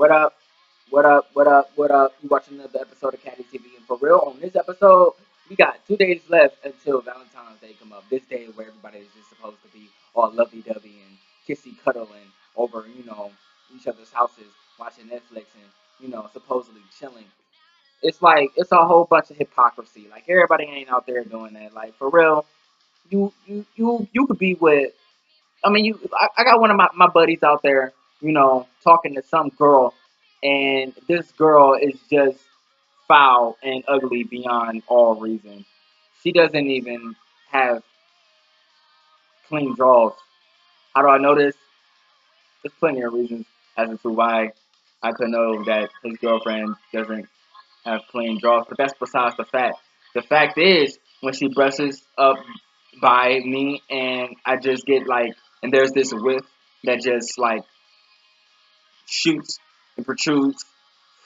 What up? What up? What up? What up? You watching another episode of KaddyTV, and for real, on this episode, we got 2 days left until Valentine's Day come up. This day where everybody is just supposed to be all lovey-dovey and kissy cuddling over, each other's houses, watching Netflix and supposedly chilling. It's like it's a whole bunch of hypocrisy. Like everybody ain't out there doing that. Like for real, you could be with. I got one of my buddies out there, talking to some girl, and this girl is just foul and ugly beyond all reason. She doesn't even have clean drawers. How do I know this? There's plenty of reasons as to why I could know that his girlfriend doesn't have clean drawers, but that's besides the fact. The fact is, when she brushes up by me, and I just get like, and there's this whiff that just like shoots and protrudes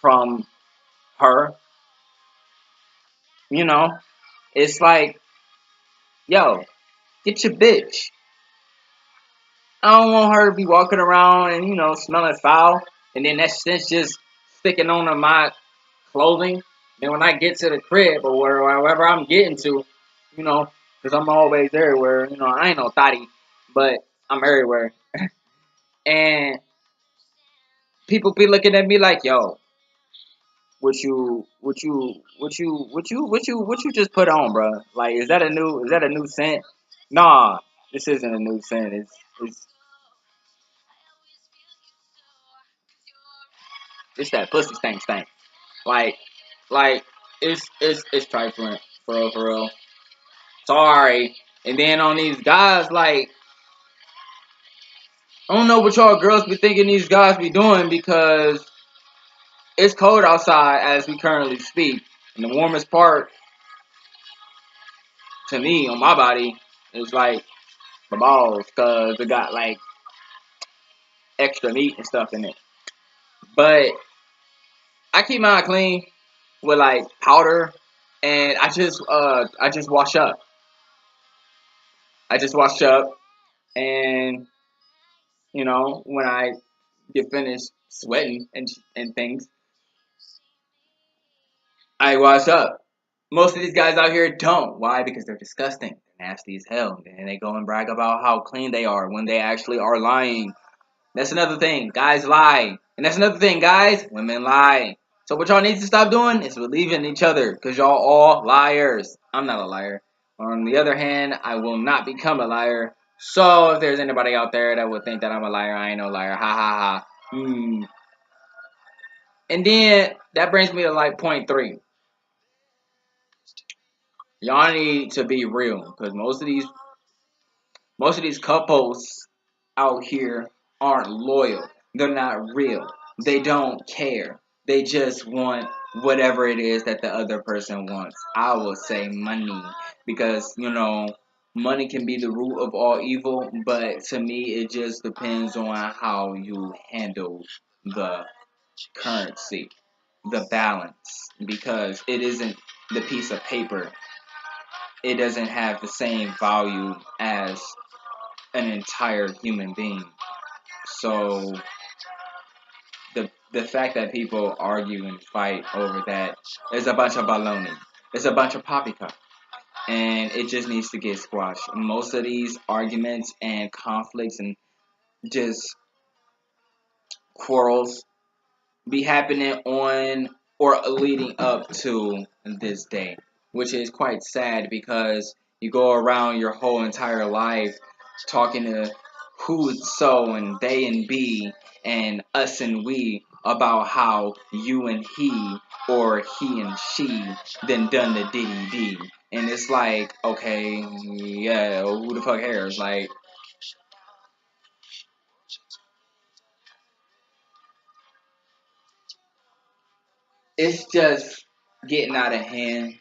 from her, you know, it's like, yo, get your bitch. I don't want her to be walking around and, smelling foul. And then that stench just sticking onto my clothing. Then when I get to the crib or wherever I'm getting to, because I'm always everywhere, I ain't no thotty, but I'm everywhere. And people be looking at me like, yo, what you just put on, bro? Like, is that a new scent? Nah, this isn't a new scent. It's that pussy stank. Like, like it's trifling for real. Sorry. And then on these guys, like, I don't know what y'all girls be thinking these guys be doing because it's cold outside as we currently speak. And the warmest part to me on my body is like the balls because it got like extra meat and stuff in it. But I keep mine clean with like powder, and I just wash up. I just wash up, and when I get finished sweating and things, I wash up. Most of these guys out here don't. Why? Because they're disgusting. They're nasty as hell. And they go and brag about how clean they are when they actually are lying. That's another thing. Guys lie. And that's another thing, guys. Women lie. So what y'all need to stop doing is believing in each other. Because y'all all liars. I'm not a liar. On the other hand, I will not become a liar. So if there's anybody out there that would think that I'm a liar, I ain't no liar. Ha ha ha. And then that brings me to like point three. Y'all need to be real. Because most of these couples out here aren't loyal. They're not real. They don't care. They just want whatever it is that the other person wants. I will say money because, money can be the root of all evil, but to me it just depends on how you handle the currency, the balance, because it isn't the piece of paper. It doesn't have the same value as an entire human being. So the fact that people argue and fight over that is a bunch of baloney. It's a bunch of poppycock. And it just needs to get squashed. Most of these arguments and conflicts and just quarrels be happening on or leading up to this day, which is quite sad because you go around your whole entire life talking to who so and they and be and us and we about how you and he or he and she then done the diddy D. And it's like, okay, yeah, who the fuck cares? Like, it's just getting out of hand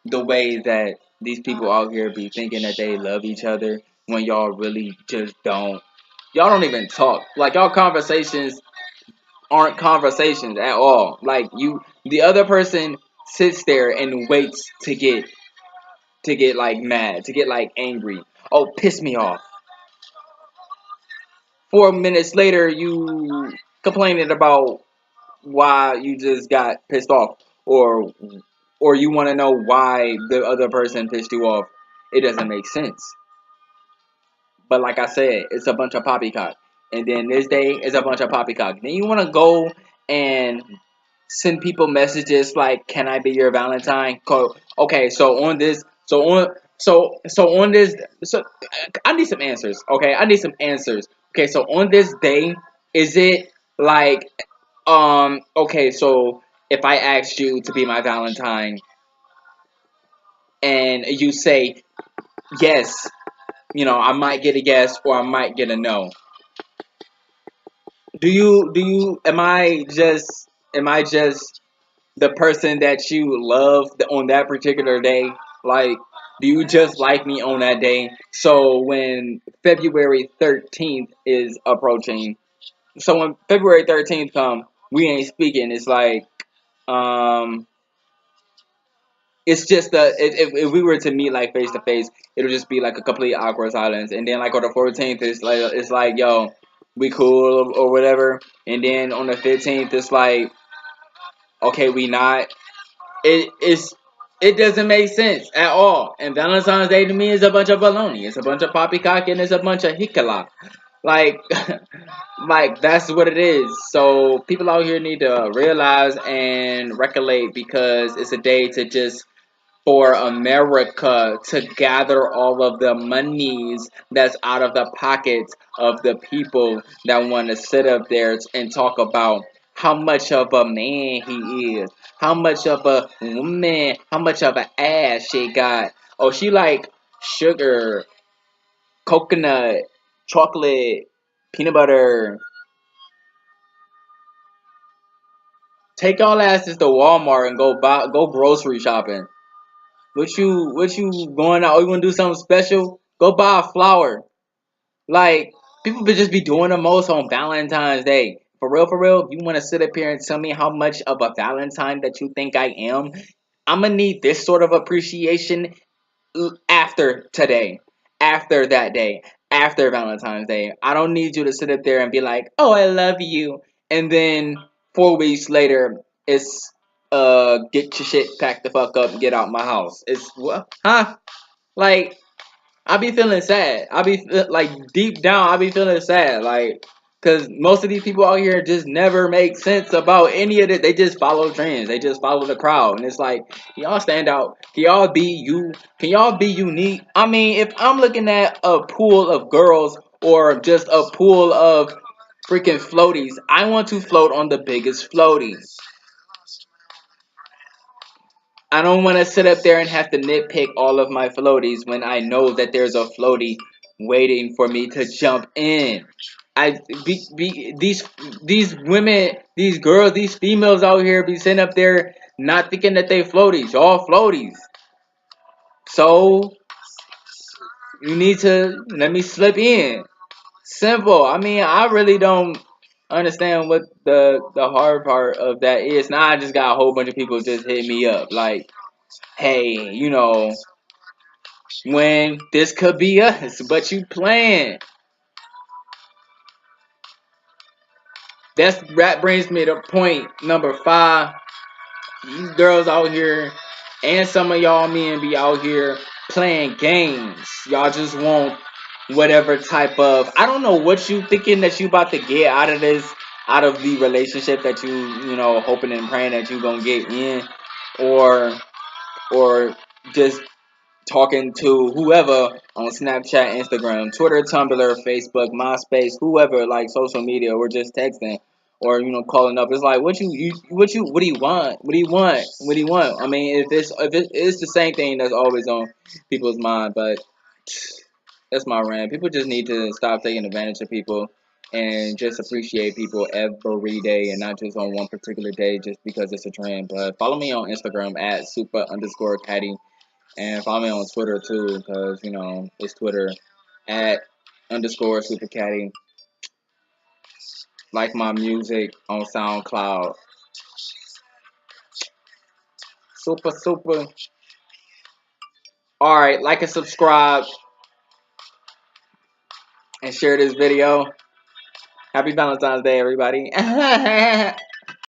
the way that these people out here be thinking that they love each other when y'all really just don't. Y'all don't even talk. Like, y'all conversations aren't conversations at all. Like, the other person sits there and waits to get like mad, to get like angry. Oh, piss me off. 4 minutes later, you complaining about why you just got pissed off, or you want to know why the other person pissed you off. It doesn't make sense. But like I said, it's a bunch of poppycock. And then this day is a bunch of poppycock. Then you want to go and send people messages like, "Can I be your Valentine?" Okay, so on this, so on this, so I need some answers. Okay, I need some answers. Okay, so on this day, is it like, okay, so if I asked you to be my Valentine and you say yes, I might get a yes or I might get a no. Do you am I just the person that you love on that particular day? Like, do you just like me on that day? So when February 13th is approaching, so when February 13th come, we ain't speaking. It's like, um it's just if we were to meet like face to face, it'll just be like a complete awkward silence. And then like on the 14th, it's like yo, we cool or whatever. And then on the 15th, it's like, okay, we not. It doesn't make sense at all. And Valentine's Day to me is a bunch of baloney. It's a bunch of poppycock and it's a bunch of hikala. Like like that's what it is. So people out here need to realize and recollect, because it's a day to just for America to gather all of the monies that's out of the pockets of the people that want to sit up there and talk about how much of a man he is, how much of a woman, how much of an ass she got. Oh, she like sugar, coconut, chocolate, peanut butter. Take y'all asses to Walmart and go grocery shopping. What you going out? You want to do something special? Go buy a flower. Like, people be just be doing the most on Valentine's Day. For real, you want to sit up here and tell me how much of a Valentine that you think I am? I'm gonna need this sort of appreciation after today, after that day, after Valentine's Day. I don't need you to sit up there and be like, "Oh, I love you," and then 4 weeks later, it's get your shit packed the fuck up and get out my house. It's what, huh? Like, I be feeling sad. Like, deep down, I be feeling sad. Like, cause most of these people out here just never make sense about any of it. They just follow trends. They just follow the crowd. And it's like, can y'all stand out? Can y'all be you? Can y'all be unique? I mean, if I'm looking at a pool of girls or just a pool of freaking floaties, I want to float on the biggest floaties. I don't want to sit up there and have to nitpick all of my floaties when I know that there's a floaty waiting for me to jump in. These women, these girls, these females out here be sitting up there not thinking that they floaties. Y'all floaties. So you need to let me slip in. Simple. I mean, I really don't understand what the hard part of that is. Now I just got a whole bunch of people just hit me up like, hey, when this could be us, but you playing. That brings me to point number 5. These girls out here, and some of y'all men be out here playing games. Y'all just want whatever type of, I don't know what you thinking that you about to get out of this, out of the relationship that you hoping and praying that you gonna get in, or just talking to whoever on Snapchat, Instagram, Twitter, Tumblr, Facebook, MySpace, whoever, like social media, or just texting, or calling up. It's like, what do you want? What do you want? What do you want? I mean, if it's the same thing that's always on people's mind. But that's my rant. People just need to stop taking advantage of people and just appreciate people every day and not just on one particular day just because it's a trend. But follow me on Instagram at super_caddy. And follow me on Twitter too, because it's Twitter at underscore super caddy. Like my music on SoundCloud. Super. Alright, like and subscribe and share this video. Happy Valentine's Day, everybody.